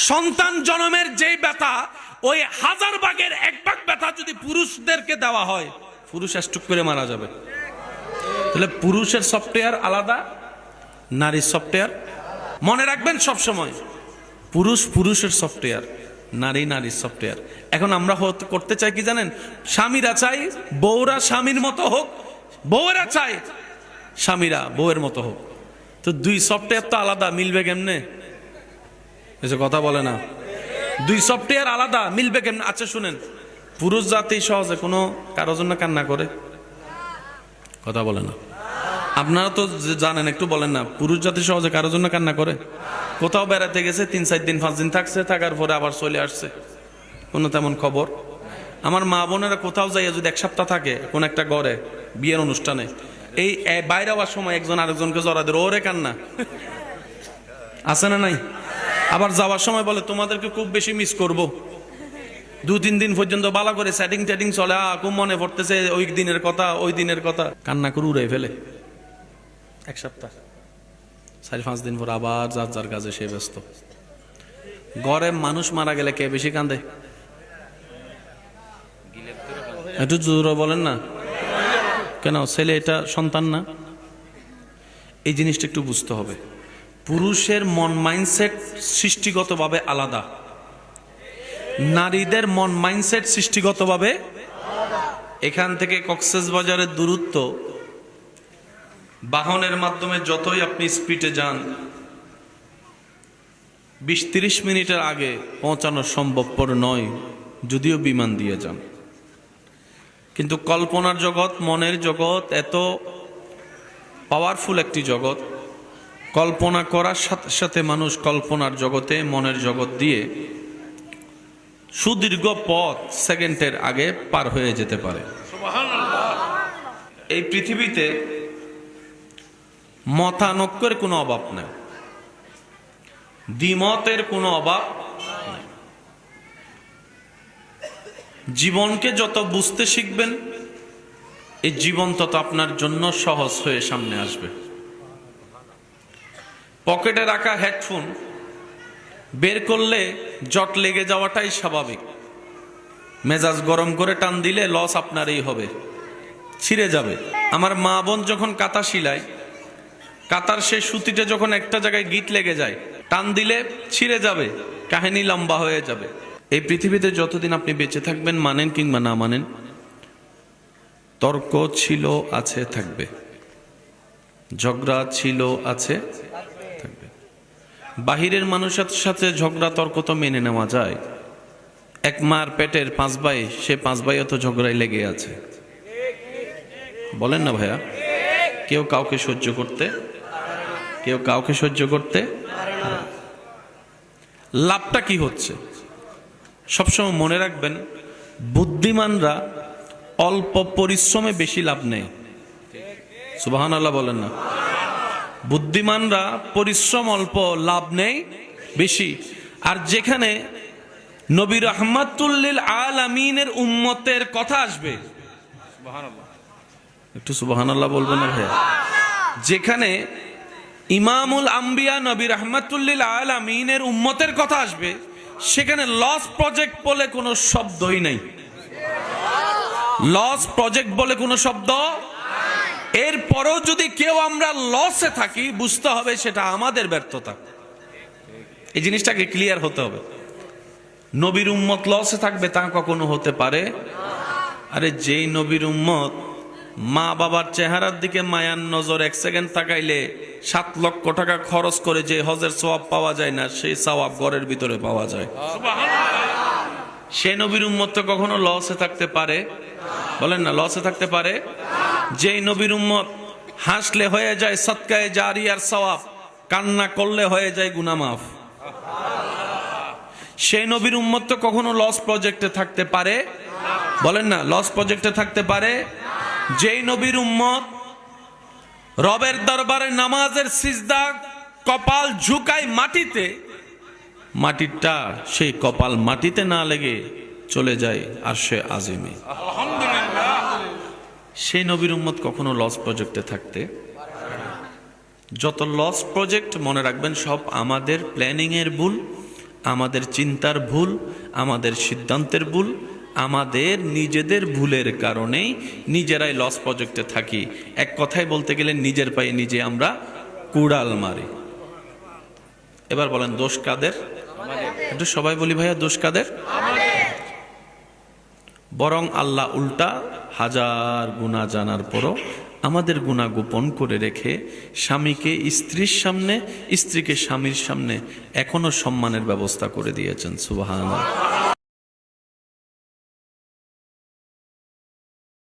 সন্তান জন্মের যে ব্যথা, ওই 1000 ভাগের 1 ভাগ ব্যথা যদি পুরুষদেরকে দেওয়া হয়, পুরুষ স্ট্রোক করে মারা যাবে। তাহলে পুরুষের সফটওয়্যার আলাদা, নারীর সফটওয়্যার। মনে রাখবেন সব সময়, পুরুষ পুরুষের সফটওয়্যার, নারী নারীর সফটওয়্যার। এখন আমরা করতে চাই কি জানেন? স্বামীরা চাই বউরা স্বামীর মতো হোক, বউয়েরা চাই স্বামীরা বউয়ের মতো হোক। তো দুই সফটওয়্যার তো আলাদা, মিলবে কেমনে? এসে কথা বলে না, দুই সফটওয়্যার আলাদা, মিলবে কেমনে? আচ্ছা শুনেন, পুরুষ জাতি সহজে কোনো কারোর জন্য কান্না করে? কথা বলে না। আপনারা তো জানেন, একটু বলেন না, পুরুষ জাতি সহজে কারোর জন্য কান্না করে? কোথাও বেড়াতে গেছে, 3-4 দিন 5 দিন থাকছে, থাকার পরে আবার চলে আসছে, কোনো তেমন খবর। আমার মা বোনেরা কোথাও যাইয়া যদি 1 সপ্তাহ থাকে কোন একটা ঘরে বিয়ের অনুষ্ঠানে, এই বাইরে হওয়ার সময় একজন আরেকজনকে জড়া দেয়, ওরে কান্না আছে না নাই? আবার যাওয়ার সময় বলে তোমাদেরকে খুব বেশি মিস করব। 2-3 দিন পর্যন্ত বালা করে সেটিং টেটিং চলে, খুব মনে পড়তেছে ওই দিনের কথা, ওই দিনের কথা, কান্না করে উড়ে ফেলে। 1 সপ্তাহ 4-5 দিন পর আবার যার যার কাজে সে ব্যস্ত। ঘরে মানুষ মারা গেলে কে বেশি কান্দে? একটু জোরে বলেন না কেন? ছেলে, এটা সন্তান না? এই জিনিসটা একটু বুঝতে হবে। পুরুষের মন মাইন্ডসেট সৃষ্টিগতভাবে আলাদা, নারীদের মন মাইন্ডসেট সৃষ্টিগতভাবে। এখান থেকে কক্সবাজারের দূরত্ব বাহনের মাধ্যমে যতই আপনি স্পিডে যান, 20-30 মিনিটের আগে পৌঁছানো সম্ভবপর নয়, যদিও বিমান দিয়ে যান। কিন্তু কল্পনার জগৎ, মনের জগৎ এত পাওয়ারফুল একটি জগৎ, কল্পনা করার সাথে সাথে মানুষ কল্পনার জগতে, মনের জগৎ দিয়ে সুদীর্ঘ পথ সেকেন্ডের আগে পার হয়ে যেতে পারে। এই পৃথিবীতে মতানৈক্যের কোনো অভাব নেই, দ্বিমতের কোনো অভাব নেই। জীবনকে যত বুঝতে শিখবেন, এই জীবন তত আপনার জন্য সহজ হয়ে সামনে আসবে। পকেটে রাখা হেডফোন বের করলে জট লেগে যাওয়াটাই স্বাভাবিক। মেজাজ গরম করে টান দিলে লস আপনারই হবে, ছিঁড়ে যাবে। আমার মা বোন যখন কাঁথা সিলায়, কাতার সেই সুতিটা যখন একটা জায়গায় গিট লেগে যায়, টান দিলে ছিঁড়ে যাবে, কাহিনী লম্বা হয়ে যাবে। এই পৃথিবীতে যতদিন আপনি বেঁচে থাকবেন, মানেন কিংবা না মানেন, তর্ক ছিল, আছে, থাকবে। ঝগড়া ছিল, আছে, থাকবে। বাহিরের মানুষের সাথে ঝগড়া তর্ক তো মেনে নেওয়া যায়। এক মার পেটের 5 ভাই, সে 5 ভাইও তো ঝগড়ায় লেগে আছে, বলেন না ভাইয়া? কেউ কাউকে সহ্য করতে, কেউ কাউকে সহ্য করতে। লাভটা কি হচ্ছে? সবসময় মনে রাখবেন, বুদ্ধিমানরা অল্প পরিশ্রমে বেশি লাভ নেয়। সুবহানাল্লাহ বলেন না? বুদ্ধিমানরা পরিশ্রম অল্প, লাভ নেই বেশি। আর যেখানে নবী রাহমাতুল লিল আলামিনের উম্মতের কথা আসবে, একটু সুবহানাল্লাহ বলবেন না ভাইয়া? যেখানে ইমামুল আম্বিয়া নবী রাহমাতুল লিল আলামিনের উম্মতের কথা আসবে, সেখানে লস প্রজেক্ট বলে কোনো শব্দই নাই। লস প্রজেক্ট বলে কোনো শব্দ। এরপরও যদি কেউ আমরা লসে থাকি, বুঝতে হবে সেটা আমাদের ব্যর্থতা। এই জিনিসটাকে ক্লিয়ার হতে হবে। নবীর উম্মত লসে থাকবে তা কখনো হতে পারে? আরে যেই নবীর উম্মত মা বাবার চেহারার দিকে মায়ার নজর 1 সেকেন্ড তাকাইলে 7 লক্ষ টাকা খরচ করে যে হজের সওয়াব পাওয়া যায় না, সেই সওয়াব ঘরের ভিতরে পাওয়া যায়। সে নবীর উম্মত তো কখনো লসে থাকতে পারে? বলেন না, লসে থাকতে পারে? যেই নবীর উম্মত হাসলে হয়ে যায় সদকায়ে জারিয়ার সওয়াব, কান্না করলে হয়ে যায় গুনাহ মাফ, সেই নবীর উম্মত তো কখনো লস প্রজেক্টে থাকতে পারে? বলেন না, লস প্রজেক্টে থাকতে পারে? যেই নবীর উম্মত রবের দরবারে নামাজের সিজদা কপাল ঝুঁকায় মাটিতে, মাটিটা সেই কপাল মাটিতে না লেগে চলে যায় আরশে আজিমে। সেই নবীর উম্মত কখনো লস প্রজেক্টে থাকতে। যত লস প্রজেক্ট মনে রাখবেন, সব আমাদের প্ল্যানিং এর ভুল, আমাদের চিন্তার ভুল, আমাদের সিদ্ধান্তের ভুল, আমাদের নিজেদের ভুলের কারণেই নিজেরাই লস প্রজেক্টে থাকি। এক কথায় বলতে গেলে নিজের পায়ে নিজে আমরা কুড়াল মারি। এবার বলেন দোষ কাদের? একটু সবাই বলি ভাইয়া, দোষ কাদের? বরং আল্লাহ উল্টা হাজার গুনাহ জানার পরও আমাদের গুনাহ গোপন করে রেখে স্বামীকে স্ত্রীর সামনে, স্ত্রীকে স্বামীর সামনে এখনো সম্মানের ব্যবস্থা করে দিয়েছেন। সুবহানাল্লাহ।